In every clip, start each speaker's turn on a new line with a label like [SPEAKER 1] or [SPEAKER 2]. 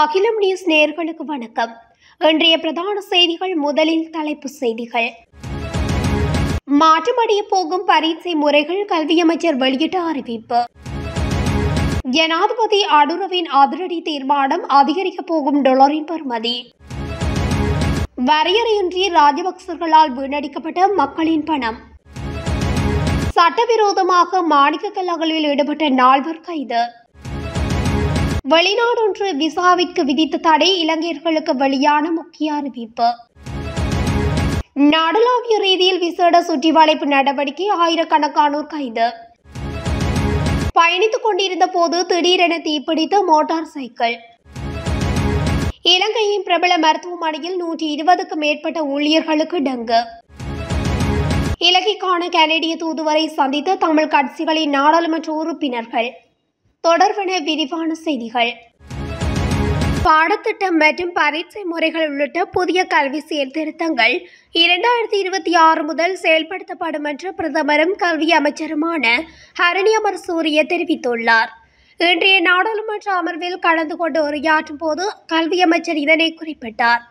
[SPEAKER 1] அகிலம் நியூஸ் நேயர்களுக்கு வணக்கம். இன்றைய பிரதான செய்திகள். முதலில் தலைப்புச் செய்திகள். மாற்றமடைய போகும் பரீட்சை முறைகள் கல்வி அமைச்சர் வெளியிட்ட அறிவிப்பு. ஜனாதிபதி அடுரவின் அதிரடி தீர்மானம், அதிகரிக்கப் போகும் டாலரின் பெறுமதி. வரையறையின்றி ராஜபக்சர்களால் வீணடிக்கப்பட்ட மக்களின் பணம். சட்டவிரோதமாக மாணிக்கக்கல் அகழ்வில் ஈடுபட்ட 4 கைது. வெளிநாடொன்று விசாவிற்கு விதித்த தடை, இலங்கையர்களுக்கு வெளியான முக்கிய அறிவிப்பு. நாடளாவிய ரீதியில் விசேட சுற்றி வளைப்பு நடவடிக்கை, ஆயிரக்கணக்கானோர் கைது. பயணித்துக் கொண்டிருந்த போது திடீரென தீப்பிடித்த மோட்டார் சைக்கிள். இலங்கையின் பிரபல மருத்துவமனையில் 120க்கும் மேற்பட்ட ஊழியர்களுக்கு டெங்கு. இலங்கைக்கான கனடிய தூதுவரை சந்தித்த தமிழ் கட்சிகளின் நாடாளுமன்ற உறுப்பினர்கள். தொடர்பான விரிவான செய்திகள். பாடத்திட்டம் மற்றும் பரீட்சை முறைகள் உள்ளிட்ட புதிய கல்வி சீர்திருத்தங்கள் 2026 முதல் செயல்படுத்தப்படும் என்று பிரதமரும் கல்வி அமைச்சருமான ஹரணி அமரசூரிய தெரிவித்துள்ளார். இன்றைய நாடாளுமன்ற அமர்வில் கலந்து கொண்டு உரையாற்றும் போது கல்வி அமைச்சர் இதனை குறிப்பிட்டார்.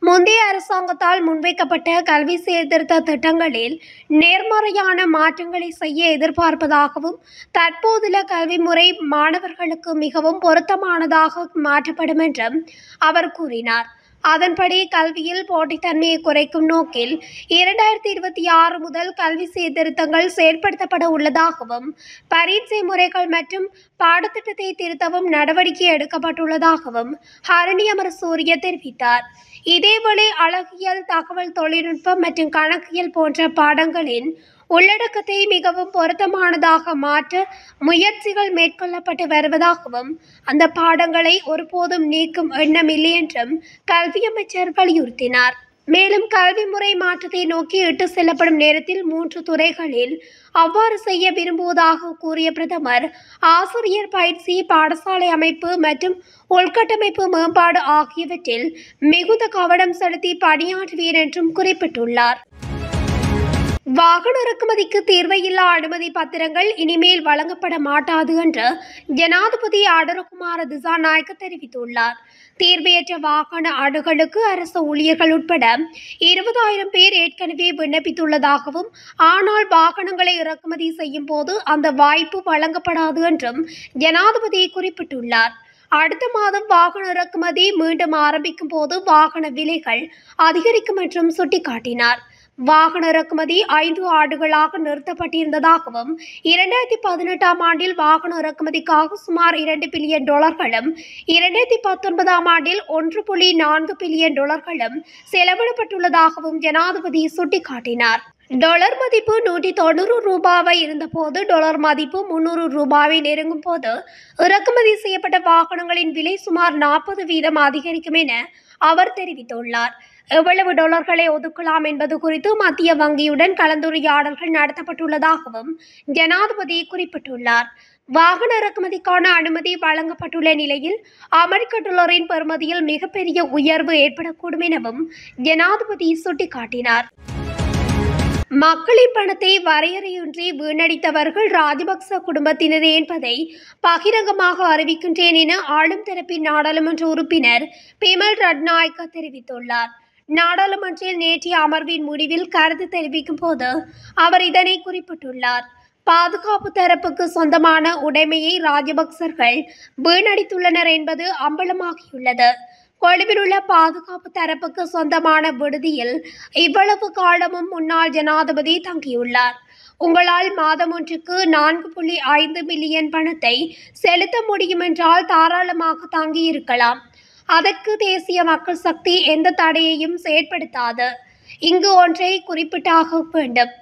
[SPEAKER 1] முந்தைய அரசாங்கத்தால் முன்வைக்கப்பட்ட கல்வி சீர்திருத்த திட்டங்களில் நேர்மறையான மாற்றங்களை செய்ய எதிர்பார்ப்பதாகவும், தற்போதுள்ள கல்வி முறை மாணவர்களுக்கு மிகவும் பொருத்தமானதாக மாற்றப்படும் என்றும் அவர் கூறினார். அதன்படி கல்வியில் போட்டித்தன்மையை குறைக்கும் நோக்கில் 2026 முதல் கல்வி சீர்திருத்தங்கள் செயல்படுத்தப்பட உள்ளதாகவும், பரீட்சை முறைகள் மற்றும் பாடத்திட்டத்தை திருத்தவும் நடவடிக்கை எடுக்கப்பட்டுள்ளதாகவும் ஹரணி அமரசூரிய தெரிவித்தார். இதேவேளை அழகியல், தகவல் தொழில்நுட்பம் மற்றும் கணக்கியல் போன்ற பாடங்களின் உள்ளடக்கத்தை மிகவும் பொருத்தமானதாக மாற்ற முயற்சிகள் மேற்கொள்ளப்பட்டு வருவதாகவும், அந்த பாடங்களை ஒருபோதும் நீக்கும் எண்ணமில்லை என்றும் கல்வி அமைச்சர் வலியுறுத்தினார். மேலும் கல்வி முறை மாற்றத்தை நோக்கி இட்டு செல்லப்படும் நேரத்தில் 3 துறைகளில் அவ்வாறு செய்ய விரும்புவதாக கூறிய பிரதமர், ஆசிரியர் பயிற்சி, பாடசாலை அமைப்பு மற்றும் உள்கட்டமைப்பு மேம்பாடு ஆகியவற்றில் மிகுந்த கவனம் செலுத்தி பணியாற்றுவேன் என்றும் குறிப்பிட்டுள்ளார். வாகன இறக்குமதிக்கு தீர்வையில்லா அனுமதி பத்திரங்கள் இனிமேல் வழங்கப்பட மாட்டாது என்று ஜனாதிபதி ஆடரகுமார திசாநாயக்க தெரிவித்துள்ளார். தீர்வையற்ற வாகன ஆடுகளுக்கு அரசு ஊழியர்கள் உட்பட 20,000 பேர் ஏற்கனவே விண்ணப்பித்துள்ளதாகவும், ஆனால் வாகனங்களை இறக்குமதி செய்யும் போது அந்த வாய்ப்பு வழங்கப்படாது என்றும் ஜனாதிபதி குறிப்பிட்டுள்ளார். அடுத்த மாதம் வாகன இறக்குமதி மீண்டும் ஆரம்பிக்கும் போது வாகன விலைகள் அதிகரிக்கும் என்றும் சுட்டிக்காட்டினார். வாகன இறக்குமதி 5 ஆண்டுகளாக நிறுத்தப்பட்டிருந்ததாகவும், 2018ஆம் ஆண்டில் வாகன இறக்குமதிக்காக சுமார் $2 பில்லியன், 2019ஆம் ஆண்டில் $1.4 பில்லியன் செலவிடப்பட்டுள்ளதாகவும் ஜனாதிபதி சுட்டிக்காட்டினார். டாலர் மதிப்பு $190 இருந்தபோது டாலர் மதிப்பு $300 நெருங்கும் போது இறக்குமதி செய்யப்பட்ட வாகனங்களின் விலை சுமார் 40% அதிகரிக்கும் என அவர் தெரிவித்துள்ளார். எவ்வளவு டாலர்களை ஒதுக்கலாம் என்பது குறித்து மத்திய வங்கியுடன் கலந்துரையாடல்கள் நடத்தப்பட்டுள்ளதாகவும் ஜனாதிபதி குறிப்பிட்டுள்ளார். வாகன இறக்குமதிக்கான அனுமதி வழங்கப்பட்டுள்ள நிலையில் அமெரிக்க டாலரின் பெறுமதியில் மிகப்பெரிய உயர்வு ஏற்படக்கூடும் எனவும் ஜனாதிபதி சுட்டிக்காட்டினார். மக்களின் பணத்தை வரையறையின்றி வீணடித்தவர்கள் ராஜபக்ச குடும்பத்தினரே என்பதை பகிரங்கமாக அறிவிக்கின்றேன் என ஆளும் தரப்பின் நாடாளுமன்ற உறுப்பினர் பிமல் ரட்நாயக்க தெரிவித்துள்ளார். நாடாளுமன்றில் நேற்றைய அமர்வின் முடிவில் கருத்து தெரிவிக்கும் போது அவர் இதனை குறிப்பிட்டுள்ளார். பாதுகாப்பு தரப்புக்கு சொந்தமான உடைமையை ராஜபக்சர்கள் வீணடித்துள்ளனர் என்பது அம்பலமாகியுள்ளது. கொழும்பில் உள்ள பாதுகாப்பு தரப்புக்கு சொந்தமான விடுதியில் இவ்வளவு காலமும் முன்னாள் ஜனாதிபதி தங்கியுள்ளார். உங்களால் மாதம் ஒன்றுக்கு 4.5 மில்லியன் பணத்தை செலுத்த முடியும் என்றால் தாராளமாக தங்கியிருக்கலாம். அதற்கு தேசிய மக்கள் சக்தி எந்த தடையையும் செயற்படுத்தாது. இங்கு ஒன்றை குறிப்பிட்டாக வேண்டும்.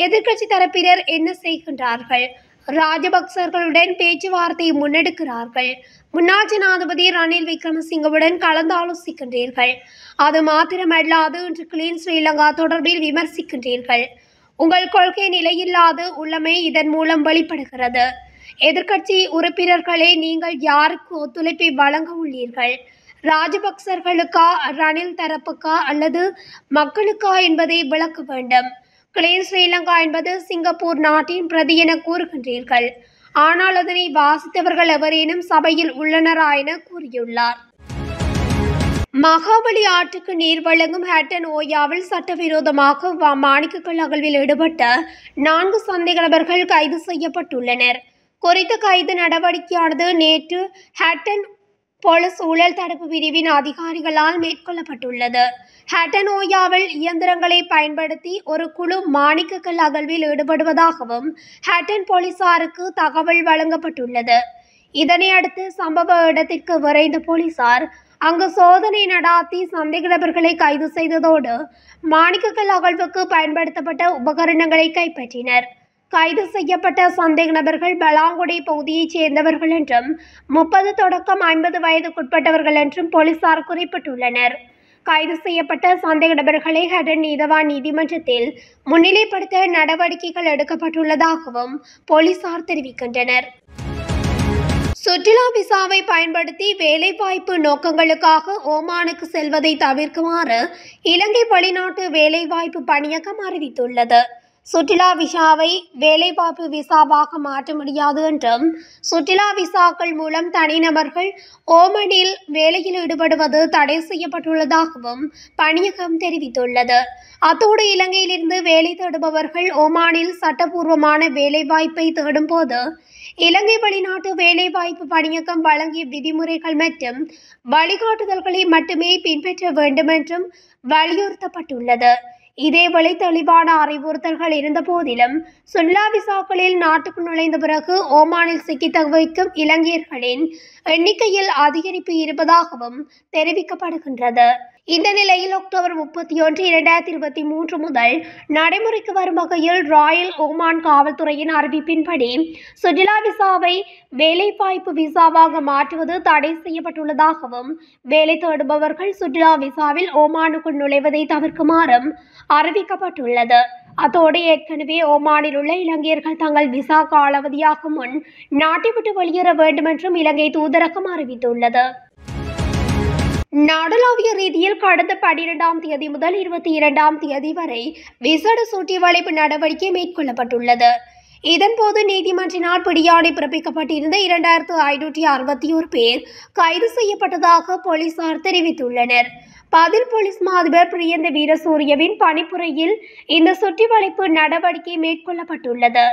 [SPEAKER 1] எதிர்க்கட்சி தரப்பினர் என்ன செய்கின்றார்கள்? ராஜபக்சர்களுடன் பேச்சுவார்த்தை முன்னெடுக்கிறார்கள். முன்னாள் ஜனாதிபதி ரணில் விக்ரமசிங்கவுடன் கலந்தாலோசிக்கின்றீர்கள். அது மாத்திரமல்லாது இன்று கிளீன் ஸ்ரீலங்கா தொடர்பில் விமர்சிக்கின்றீர்கள். உங்கள் கொள்கை நிலையில்லாது உள்ளமை இதன் மூலம் வெளிப்படுகிறது. எதிர்க்கட்சி உறுப்பினர்களே, நீங்கள் யாருக்கு ஒத்துழைப்பை வழங்க உள்ளீர்கள்? ராஜபக்சர்களுக்கா, ரணில் தரப்புக்கா அல்லது மக்களுக்கா என்பதை விளக்க வேண்டும். கிளீன் ஸ்ரீலங்கா என்பது சிங்கப்பூர் நாட்டின் பிரதி என கூறுகின்றீர்கள். ஆனால் அதனை வாசித்தவர்கள் எவரேனும் சபையில் உள்ளனரா என கூறியுள்ளார். மகாவலி ஆற்றுக்கு நீர் வழங்கும் ஹட்டன் ஓயாவில் சட்டவிரோதமாக மாணிக்கக்கல் அகழ்வில் ஈடுபட்ட 4 சந்தேக நபர்கள் கைது செய்யப்பட்டுள்ளனர். குறித்த கைது நடவடிக்கையானது நேற்று ஹட்டன் போலீஸ் ஊழல் தடுப்பு பிரிவின் அதிகாரிகளால் மேற்கொள்ளப்பட்டுள்ளது. ஹட்டன் ஓயாவில் இயந்திரங்களை பயன்படுத்தி ஒரு குழு மாணிக்கக்கல் அகழ்வில் ஈடுபடுவதாகவும் ஹட்டன் போலீசாருக்கு தகவல் வழங்கப்பட்டுள்ளது. இதனையடுத்து சம்பவ இடத்திற்கு விரைந்த போலீசார் அங்கு சோதனை நடாத்தி சந்தேக நபர்களை கைது செய்ததோடு மாணிக்கக்கல் அகழ்வுக்கு பயன்படுத்தப்பட்ட உபகரணங்களை கைப்பற்றினர். கைது செய்யப்பட்ட சந்தேக நபர்கள் பலாங்குடி பகுதியைச் சேர்ந்தவர்கள் என்றும் 30 தொடக்கம் 50 வயதுக்குட்பட்டவர்கள் என்றும் போலீசார் குறிப்பிட்டுள்ளனர். கைது செய்யப்பட்ட சந்தேக நபர்களை ஹட்டன் நீதவான் நீதிமன்றத்தில் முன்னிலைப்படுத்த நடவடிக்கைகள் எடுக்கப்பட்டுள்ளதாகவும் போலீசார் தெரிவிக்கின்றனர். சுற்றுலா விசாவை பயன்படுத்தி வேலைவாய்ப்பு நோக்கங்களுக்காக ஓமானுக்கு செல்வதை தவிர்க்குமாறு இலங்கை வெளிநாட்டு வேலைவாய்ப்பு பணியகம் அறிவித்துள்ளது. சுற்றுலா விசாவை வேலைவாய்ப்பு விசாவாக மாற்ற முடியாது என்றும் சுற்றுலா விசாக்கள் மூலம் தனிநபர்கள் ஓமனில் வேலையில் ஈடுபடுவது தடை செய்யப்பட்டுள்ளதாகவும் பணியகம் தெரிவித்துள்ளது. அத்தோடு இலங்கையிலிருந்து வேலை தேடுபவர்கள் ஓமானில் சட்டபூர்வமான வேலைவாய்ப்பை தேடும் போது இலங்கை வெளிநாட்டு வேலைவாய்ப்பு பணியகம் வழங்கிய விதிமுறைகள் மற்றும் வழிகாட்டுதல்களை மட்டுமே பின்பற்ற வேண்டும் என்றும் வலியுறுத்தப்பட்டுள்ளது. இதேவேளை தெளிவான அறிவுறுத்தல்கள் இருந்த போதிலும் சுற்றுலா விசாக்களில் நாட்டுக்கு நுழைந்த பிறகு ஓமானில் சிக்கி தவிக்கும் இலங்கையர்களின் எண்ணிக்கையில் அதிகரிப்பு இருப்பதாகவும் தெரிவிக்கப்படுகின்றது. இந்த நிலையில் அக்டோபர் 31, 2023 முதல் நடைமுறைக்கு வரும் வகையில் ராயல் ஓமான் காவல்துறையின் அறிவிப்பின்படி சுற்றுலா விசாவை வேலைவாய்ப்பு விசாவாக மாற்றுவது தடை செய்யப்பட்டுள்ளதாகவும் வேலை தேடுபவர்கள் சுற்றுலா விசாவில் ஓமானுக்குள் நுழைவதை தவிர்க்குமாறும் அறிவிக்கப்பட்டுள்ளது. அத்தோடு ஏற்கனவே ஓமானில் உள்ள இலங்கையர்கள் தங்கள் விசா காலாவதியாகும் முன் நாட்டை விட்டு வெளியேற வேண்டும் என்றும் இலங்கை தூதரகம் அறிவித்துள்ளது. நாடளாவிய ரீதியில் கடந்த 12ஆம் தேதி முதல் 22ஆம் தேதி வரை விசேட சுற்றி வளைப்பு நடவடிக்கை மேற்கொள்ளப்பட்டுள்ளது. இதன்போது நீதிமன்றினால் பிடியாணை பிறப்பிக்கப்பட்டிருந்த 2561 பேர் கைது செய்யப்பட்டதாக போலீசார் தெரிவித்துள்ளனர். பதில் போலீஸ் மாதிபர் பிரியந்த வீரசூரியவின் பணிப்புரையில் இந்த சுற்றி வளைப்பு நடவடிக்கை மேற்கொள்ளப்பட்டுள்ளது.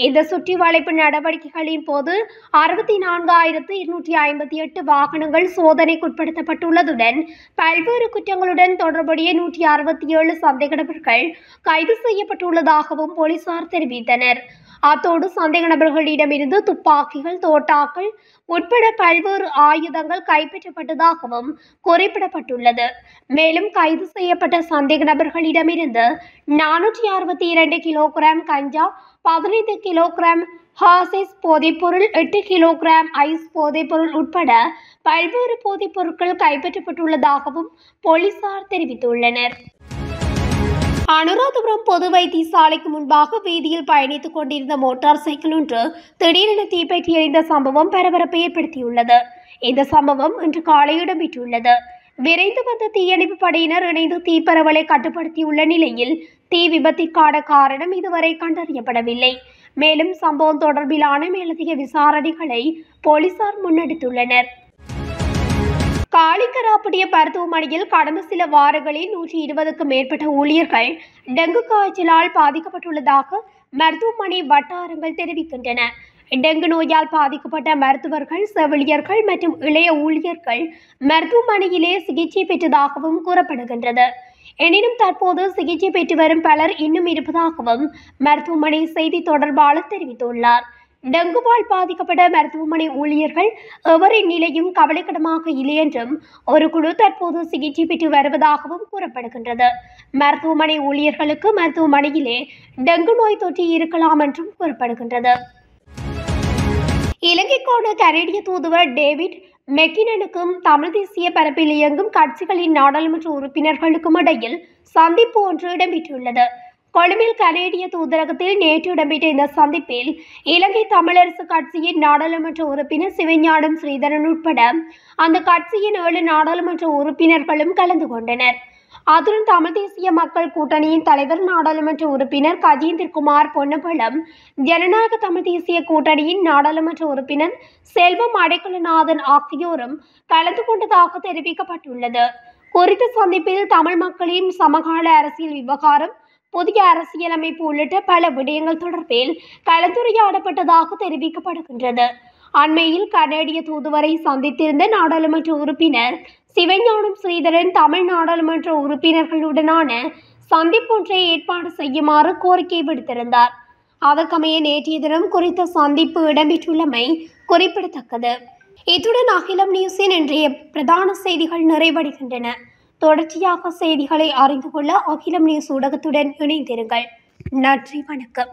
[SPEAKER 1] இந்த சுற்றி வளைப்பு நடவடிக்கைகளின் போது 64,258 வாகனங்கள் சோதனைக்குட்படுத்தப்பட்டுள்ளதுடன் பல்வேறு குற்றங்களுடன் தொடர்புடைய 167 சந்தேக நபர்கள் கைது செய்யப்பட்டுள்ளதாகவும் போலீசார் தெரிவித்தனர். அத்தோடு சந்தேக நபர்களிடமிருந்து துப்பாக்கிகள், தோட்டாக்கள் உட்பட பல்வேறு ஆயுதங்கள் கைப்பற்றப்பட்டதாகவும் குறிப்பிடப்பட்டுள்ளது. மேலும் கைது செய்யப்பட்ட சந்தேக நபர்களிடமிருந்து 462 கிலோகிராம் கஞ்சா, 15 கிலோகிராம் ஹாசிஸ் போதைப்பொருள், 8 கிலோகிராம் ஐஸ் போதைப்பொருள் உட்பட பல்வேறு போதைப்பொருட்கள் கைப்பற்றப்பட்டுள்ளதாகவும் போலீசார் தெரிவித்துள்ளனர். அனுராதபுரம் பொது வைத்தியசாலைக்கு முன்பாக வீதியில் பயணித்துக் கொண்டிருந்த மோட்டார் சைக்கிள் ஒன்று திடீரென தீப்பற்றி எரிந்த சம்பவம் பரபரப்பை ஏற்படுத்தியுள்ளது. இந்த சம்பவம் இன்று காலை இடம்பெற்றுள்ளது. விரைந்து வந்த தீயணைப்பு படையினர் இணைந்து தீப்பரவலை கட்டுப்படுத்தியுள்ள நிலையில் தீ விபத்திற்கான காரணம் இதுவரை கண்டறியப்படவில்லை. மேலும் சம்பவம் தொடர்பிலான மேலதிக விசாரணைகளை போலீசார் முன்னெடுத்துள்ளனர். காலிக்கராப்பட்டிய மருத்துவமனையில் கடந்த சில வாரங்களில் 120க்கும் மேற்பட்ட ஊழியர்கள் டெங்கு காய்ச்சலால் பாதிக்கப்பட்டுள்ளதாக மருத்துவமனை வட்டாரங்கள் தெரிவிக்கின்றன. டெங்கு நோயால் பாதிக்கப்பட்ட மருத்துவர்கள், செவிலியர்கள் மற்றும் இளைய ஊழியர்கள் மருத்துவமனையிலே சிகிச்சை பெற்றதாகவும் கூறப்படுகின்றது. எனினும் தற்போது சிகிச்சை பெற்று வரும் பலர் இன்னும் இருப்பதாகவும் மருத்துவமனை செய்தி தொடர்பாளர் தெரிவித்துள்ளார். டெங்குவால் பாதிக்கப்பட்ட மருத்துவமனை ஊழியர்கள் எவரின் நிலையும் கவலைக்கிடமாக இல்லை என்றும் ஒரு குழு தற்போது சிகிச்சை பெற்று வருவதாகவும் கூறப்படுகின்றது. மருத்துவமனை ஊழியர்களுக்கு மருத்துவமனையிலே டெங்கு நோய் தொற்று இருக்கலாம் என்றும் கூறப்படுகின்றது. இலங்கைக்கான கனேடிய தூதுவர் டேவிட் மெக்கினனுக்கும் தமிழ் தேசிய பரப்பில் இயங்கும் கட்சிகளின் நாடாளுமன்ற உறுப்பினர்களுக்கும் இடையில் சந்திப்பு ஒன்று இடம்பெற்றுள்ளது. கொழும்பில் கனேடிய தூதரகத்தில் நேற்று இடம்பெற்ற இந்த சந்திப்பில் இலங்கை தமிழரசு கட்சியின் நாடாளுமன்ற உறுப்பினர் சிவஞானம் ஸ்ரீதரன் உட்பட அந்த கட்சியின் 7 நாடாளுமன்ற உறுப்பினர்களும் கலந்து கொண்டனர். அதுடன் தமிழ் தேசிய மக்கள் கூட்டணியின் தலைவர் நாடாளுமன்ற உறுப்பினர் கஜேந்திரகுமார் பொன்னம்பலம், ஜனநாயக தமிழ் தேசிய கூட்டணியின் நாடாளுமன்ற உறுப்பினர் செல்வம் அடைக்கலநாதன் ஆகியோரும் கலந்து கொண்டதாக தெரிவிக்கப்பட்டுள்ளது. குறித்த சந்திப்பில் தமிழ் மக்களின் சமகால அரசியல் விவகாரம், புதிய அரசியலமைப்பு உள்ளிட்ட பல விடயங்கள் தொடர்பில் கலந்துரையாடப்பட்டதாக தெரிவிக்கப்படுகின்றது. அண்மையில் கனேடிய தூதுவரை சந்தித்திருந்த நாடாளுமன்ற உறுப்பினர் சிவஞானம் ஸ்ரீதரன் தமிழ் நாடாளுமன்ற உறுப்பினர்களுடனான சந்திப்பொன்றை ஏற்பாடு செய்யுமாறு கோரிக்கை விடுத்திருந்தார். அதற்கமைய நேற்றைய தினம் குறித்த சந்திப்பு இடம்பெற்றுள்ளமை குறிப்பிடத்தக்கது. இத்துடன் அகிலம் நியூஸின் இன்றைய பிரதான செய்திகள் நிறைவடைகின்றன. தொடர்ச்சியாக செய்திகளை அறிந்து கொள்ள அகிலம் நியூஸ் ஊடகத்துடன் இணைந்திருங்கள். நன்றி, வணக்கம்.